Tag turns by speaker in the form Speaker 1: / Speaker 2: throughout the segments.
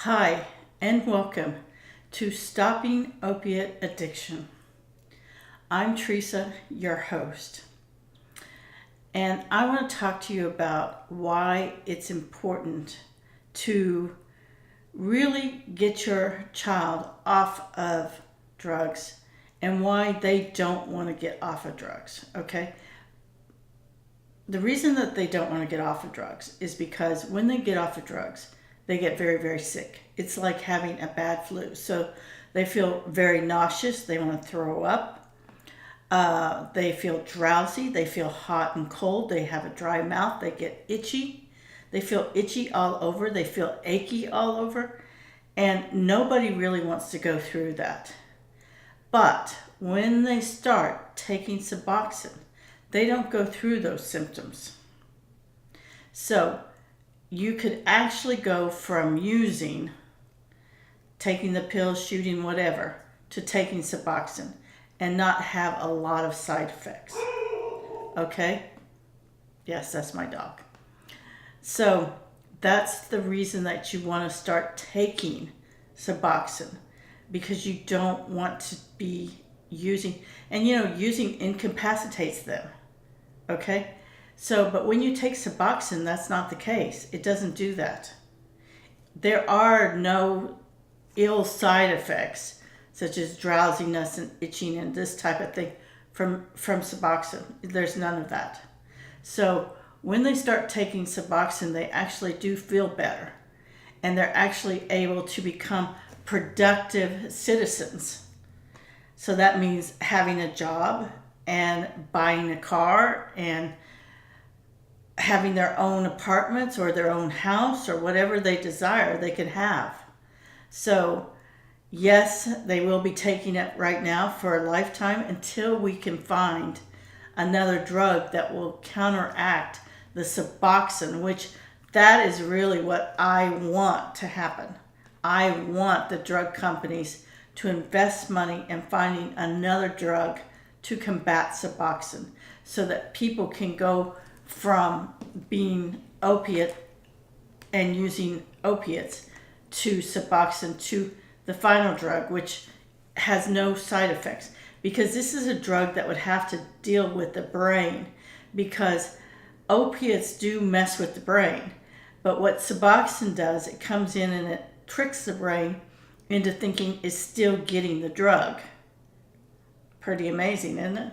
Speaker 1: Hi, and welcome to Stopping Opiate Addiction. I'm Teresa, your host, and I want to talk to you about why it's important to really get your child off of drugs and why they don't want to get off of drugs, okay? The reason that they don't want to get off of drugs is because when they get off of drugs, they get very, very sick. It's like having a bad flu. So they feel very nauseous. They want to throw up. They feel drowsy. They feel hot and cold. They have a dry mouth. They get itchy. They feel itchy all over. They feel achy all over. And nobody really wants to go through that. But when they start taking Suboxone, they don't go through those symptoms. So you could actually go from taking the pills, shooting whatever, to taking Suboxone and not have a lot of side effects. Okay? Yes, that's my dog. So that's the reason that you want to start taking Suboxone, because you don't want to be using, and using incapacitates them. Okay? So, but when you take Suboxone, that's not the case. It doesn't do that. There are no ill side effects, such as drowsiness and itching and this type of thing from Suboxone. There's none of that. So when they start taking Suboxone, they actually do feel better. And they're actually able to become productive citizens. So that means having a job and buying a car and having their own apartments or their own house or whatever they desire, they can have. So, yes, they will be taking it right now for a lifetime until we can find another drug that will counteract the Suboxone, which that is really what I want to happen. I want the drug companies to invest money in finding another drug to combat Suboxone so that people can go from being opiate and using opiates to Suboxone, to the final drug, which has no side effects. Because this is a drug that would have to deal with the brain, because opiates do mess with the brain. But what Suboxone does, it comes in and it tricks the brain into thinking it's still getting the drug. Pretty amazing, isn't it?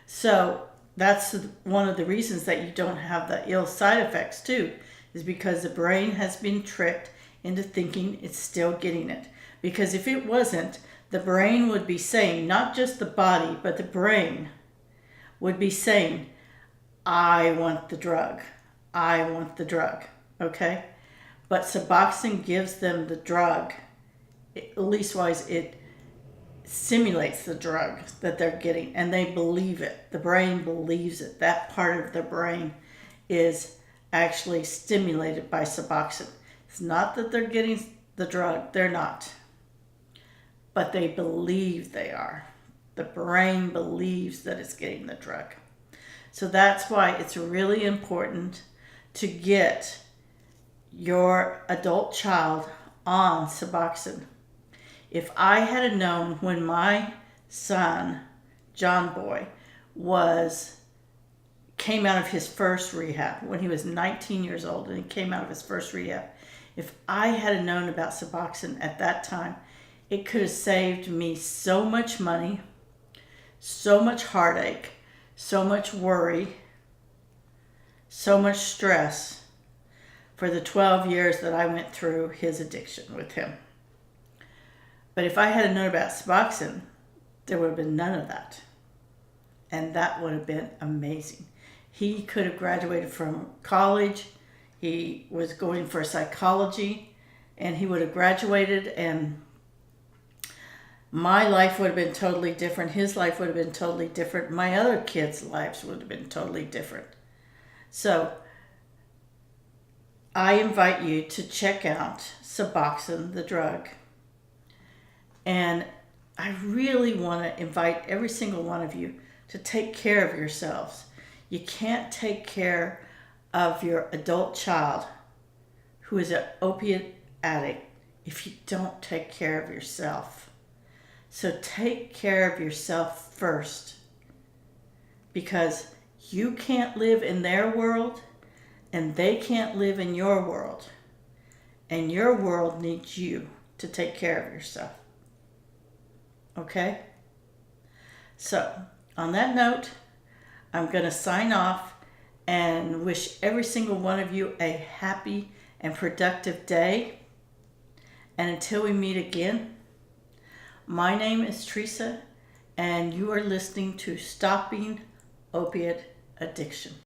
Speaker 1: So that's one of the reasons that you don't have the ill side effects too, is because the brain has been tricked into thinking it's still getting it. Because if it wasn't, the brain would be saying, not just the body, but the brain would be saying, I want the drug. I want the drug. Okay? But Suboxone gives them the drug. At least wise, it simulates the drug that they're getting, and they believe it. The brain believes it. That part of the brain is actually stimulated by Suboxone. It's not that they're getting the drug. They're not. But they believe they are. The brain believes that it's getting the drug. So that's why it's really important to get your adult child on Suboxone. If I had known when my son, John Boy, came out of his first rehab, when he was 19 years old and he came out of his first rehab, if I had known about Suboxone at that time, it could have saved me so much money, so much heartache, so much worry, so much stress for the 12 years that I went through his addiction with him. But if I had known about Suboxone, there would have been none of that. And that would have been amazing. He could have graduated from college. He was going for psychology, and he would have graduated, and my life would have been totally different. His life would have been totally different. My other kids' lives would have been totally different. So I invite you to check out Suboxone, the drug. And I really want to invite every single one of you to take care of yourselves. You can't take care of your adult child who is an opiate addict if you don't take care of yourself. So take care of yourself first, because you can't live in their world and they can't live in your world. And your world needs you to take care of yourself. Okay? So, on that note, I'm going to sign off and wish every single one of you a happy and productive day. And until we meet again, my name is Teresa, and you are listening to Stopping Opiate Addiction.